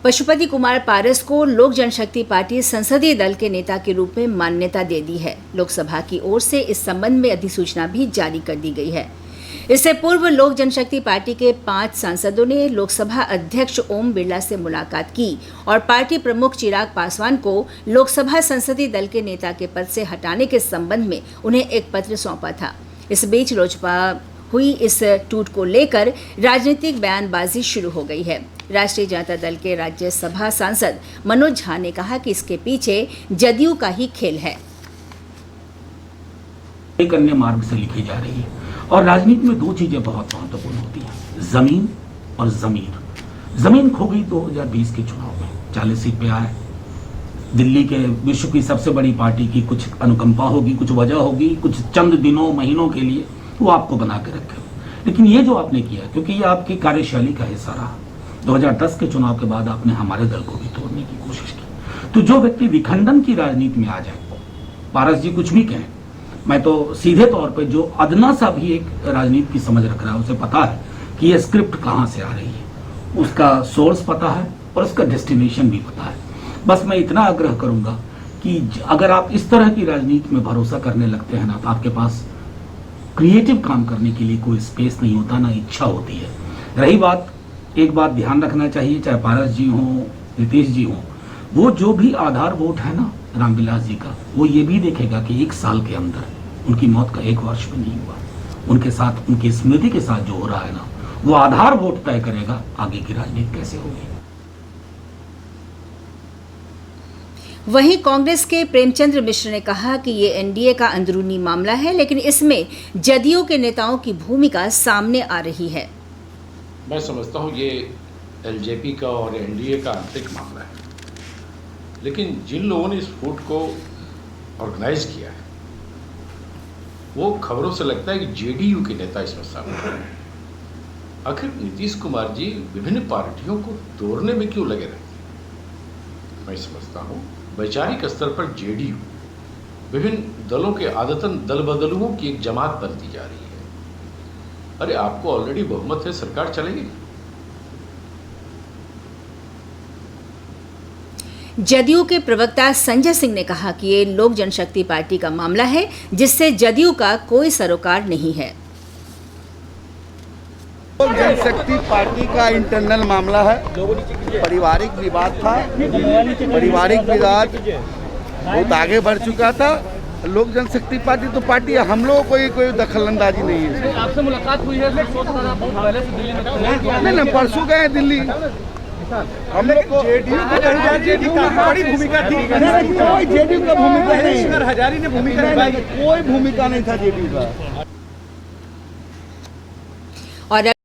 पशुपति कुमार पारस को लोक जनशक्ति पार्टी संसदीय दल के नेता के रूप में मान्यता दे दी है। लोकसभा की ओर से इस संबंध में अधिसूचना भी जारी कर दी गई है। इससे पूर्व लोक जनशक्ति पार्टी के 5 सांसदों ने लोकसभा अध्यक्ष ओम बिरला से मुलाकात की और पार्टी प्रमुख चिराग पासवान को लोकसभा संसदीय दल के नेता के पद से हटाने के संबंध में उन्हें एक पत्र सौंपा था। इस बीच लोजपा हुई इस टूट को लेकर राजनीतिक बयानबाजी शुरू हो गई है। राष्ट्रीय जनता दल के राज्यसभा सांसद मनोज झा ने कहा कि इसके पीछे जदयू का ही खेल है। एक अन्य मार्ग से लिखी जा रही है और राजनीति में 2 चीजें बहुत महत्वपूर्ण होती हैं, जमीन और जमीर। जमीन खो गई 2020 के चुनाव में, 40 सीट पे आए। दिल्ली के विश्व की सबसे बड़ी पार्टी की कुछ अनुकंपा होगी, कुछ वजह होगी, कुछ चंद दिनों महीनों के लिए वो आपको बना के रखे। लेकिन ये जो आपने किया, क्योंकि ये आपकी कार्यशैली का हिस्सा रहा, 2010 के चुनाव के बाद आपने हमारे दल को भी तोड़ने की कोशिश की। तो जो व्यक्ति विखंडन की राजनीति में आ जाए, पारस जी कुछ भी कहें, मैं तो सीधे तौर पे जो अदना सा भी एक राजनीति की समझ रख रहा है उसे पता है कि ये स्क्रिप्ट कहां से आ रही है, उसका सोर्स पता है और उसका डेस्टिनेशन भी पता है। बस मैं इतना आग्रह करूंगा कि अगर आप इस तरह की राजनीति में भरोसा करने लगते हैं ना, तो आपके पास क्रिएटिव काम करने के लिए कोई स्पेस नहीं होता, ना इच्छा होती है। रही बात, एक बात ध्यान रखना चाहिए, चाहे पारस जी हो, नीतीश जी हो, वो जो भी आधार वोट है ना रामविलास जी का, वो ये भी देखेगा कि 1 साल के अंदर उनकी मौत का 1 वर्ष भी नहीं हुआ। उनके साथ, उनकी स्मृति के साथ जो हो रहा है ना, वो आधार वोट तय करेगा आगे की राजनीति कैसे होगी। वहीं कांग्रेस के प्रेमचंद्र मिश्र ने कहा कि ये एनडीए का अंदरूनी मामला है, लेकिन इसमें जदयू के नेताओं की भूमिका सामने आ रही है। मैं समझता हूँ ये एलजेपी का और एनडीए का आंतरिक मामला है, लेकिन जिन लोगों ने इस फूट को ऑर्गेनाइज किया है, वो खबरों से लगता है कि जेडीयू के नेता इसमें शामिल हैं। आखिर नीतीश कुमार जी विभिन्न पार्टियों को तोड़ने में क्यों लगे रहते हैं? मैं समझता हूँ वैचारिक स्तर पर जेडीयू विभिन्न दलों के आदतन दल बदलुओं की एक जमात बनती जा रही है। अरे आपको ऑलरेडी बहुमत है, सरकार चलेगी। जदयू के प्रवक्ता संजय सिंह ने कहा कि ये लोक जनशक्ति पार्टी का मामला है, जिससे जदयू का कोई सरोकार नहीं है। लोक जनशक्ति पार्टी का इंटरनल मामला है, पारिवारिक विवाद था। पारिवारिक विवाद बहुत आगे बढ़ चुका था। लोक जनशक्ति पार्टी तो पार्टी है, हम लोगों को कोई दखल अंदाजी नहीं है। आपसे मुलाकात हुई है? नहीं, परसों गए दिल्ली। हम लोग को जेडीयू की बड़ी भूमिका थी। कोई जेडीयू का भूमिका नहीं, हजारी ने भूमिका निभाई। कोई भूमिका नहीं था जेडीयू का। और